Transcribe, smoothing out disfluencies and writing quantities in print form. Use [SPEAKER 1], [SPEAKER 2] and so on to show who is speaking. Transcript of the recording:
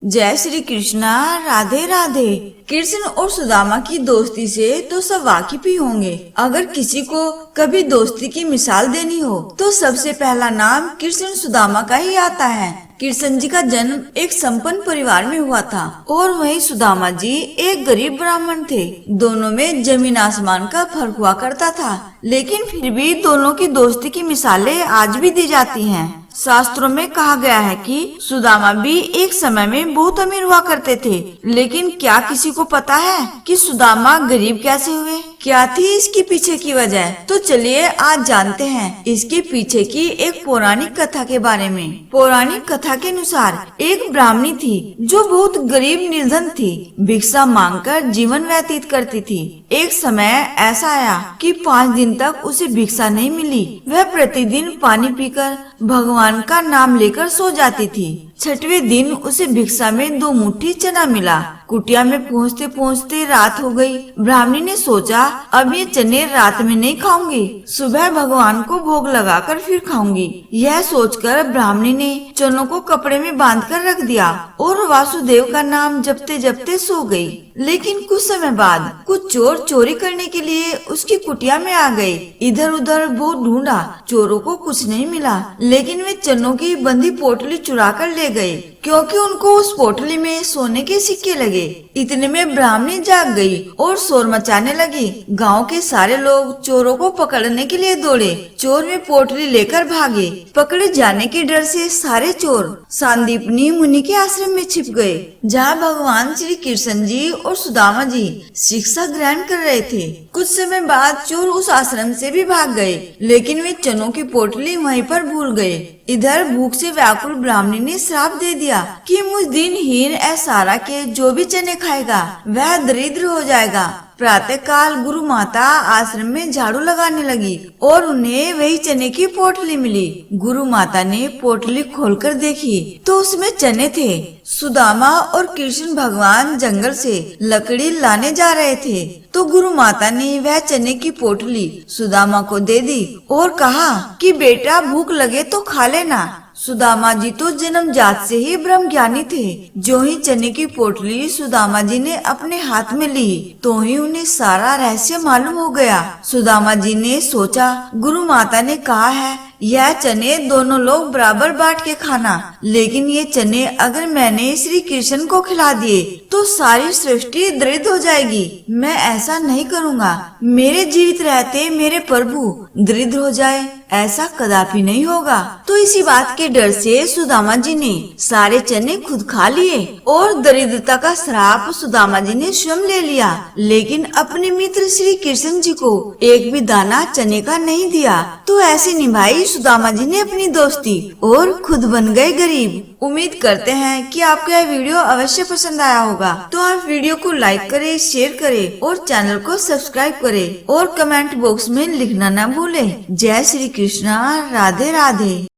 [SPEAKER 1] जय श्री कृष्णा। राधे राधे। कृष्ण और सुदामा की दोस्ती से तो सब वाकिफ ही होंगे। अगर किसी को कभी दोस्ती की मिसाल देनी हो तो सबसे पहला नाम कृष्ण सुदामा का ही आता है। कृष्ण जी का जन्म एक संपन्न परिवार में हुआ था और वहीं सुदामा जी एक गरीब ब्राह्मण थे। दोनों में जमीन आसमान का फर्क हुआ करता था, लेकिन फिर भी दोनों की दोस्ती की मिसालें आज भी दी जाती हैं। शास्त्रों में कहा गया है कि सुदामा भी एक समय में बहुत अमीर हुआ करते थे, लेकिन क्या किसी को पता है कि सुदामा गरीब कैसे हुए? क्या थी इसके पीछे की वजह? तो चलिए आज जानते हैं इसके पीछे की एक पौराणिक कथा के बारे में। पौराणिक कथा के अनुसार एक ब्राह्मणी थी जो बहुत गरीब निर्धन थी, भिक्षा मांगकर जीवन व्यतीत करती थी। एक समय ऐसा आया कि 5 दिन तक उसे भिक्षा नहीं मिली। वह प्रतिदिन पानी पीकर भगवान का नाम लेकर सो जाती थी। 6वें दिन उसे भिक्षा में 2 मुट्ठी चना मिला। कुटिया में पहुँचते पहुँचते रात हो गई। ब्राह्मणी ने सोचा अब ये चने रात में नहीं खाऊंगी, सुबह भगवान को भोग लगाकर फिर खाऊंगी। यह सोचकर ब्राह्मणी ने चनों को कपड़े में बांधकर रख दिया और वासुदेव का नाम जपते जपते सो गई। लेकिन कुछ समय बाद कुछ चोर चोरी करने के लिए उसकी कुटिया में आ गए। इधर उधर बहुत ढूंढा, चोरों को कुछ नहीं मिला, लेकिन वे चनों की बंधी पोटली चुरा कर ले गए, क्योंकि उनको उस पोटली में सोने के सिक्के लगे। इतने में ब्राह्मणी जाग गई और शोर मचाने लगी। गांव के सारे लोग चोरों को पकड़ने के लिए दौड़े। चोर में पोटली लेकर भागे। पकड़े जाने के डर से सारे चोर सांदीपनी मुनि के आश्रम में छिप गए, जहाँ भगवान श्री कृष्ण जी और सुदामा जी शिक्षा ग्रहण कर रहे थे। कुछ समय बाद चोर उस आश्रम से भी भाग गए, लेकिन वे चनों की पोटली वहीं पर भूल गए। इधर भूख से व्याकुल ब्राह्मणी ने श्राप दे दिया कि मुझ दिनहीन ऐसारा के जो भी चने खाएगा वह दरिद्र हो जाएगा। प्रातः काल गुरु माता आश्रम में झाड़ू लगाने लगी और उन्हें वही चने की पोटली मिली। गुरु माता ने पोटली खोलकर देखी तो उसमें चने थे। सुदामा और कृष्ण भगवान जंगल से लकड़ी लाने जा रहे थे, तो गुरु माता ने वह चने की पोटली सुदामा को दे दी और कहा कि बेटा भूख लगे तो खा लेना। सुदामा जी तो जन्मजात से ही ब्रह्म ज्ञानी थे। जो ही चने की पोटली सुदामा जी ने अपने हाथ में ली तो ही उन्हें सारा रहस्य मालूम हो गया। सुदामा जी ने सोचा गुरु माता ने कहा है यह चने दोनों लोग बराबर बांट के खाना, लेकिन ये चने अगर मैंने श्री कृष्ण को खिला दिए तो सारी सृष्टि दरिद्र हो जाएगी। मैं ऐसा नहीं करूँगा। मेरे जीवित रहते मेरे प्रभु दरिद्र हो जाए, ऐसा कदापि नहीं होगा। तो इसी बात के डर से सुदामा जी ने सारे चने खुद खा लिए और दरिद्रता का श्राप सुदामा जी ने स्वयं ले लिया, लेकिन अपने मित्र श्री कृष्ण जी को एक भी दाना चने का नहीं दिया। तो ऐसे निभाई सुदामा जी ने अपनी दोस्ती और खुद बन गए गरीब। उम्मीद करते हैं कि आपको यह वीडियो अवश्य पसंद आया होगा। तो आप वीडियो को लाइक करें, शेयर करें और चैनल को सब्सक्राइब करें और कमेंट बॉक्स में लिखना न भूलें। जय श्री कृष्णा। राधे राधे।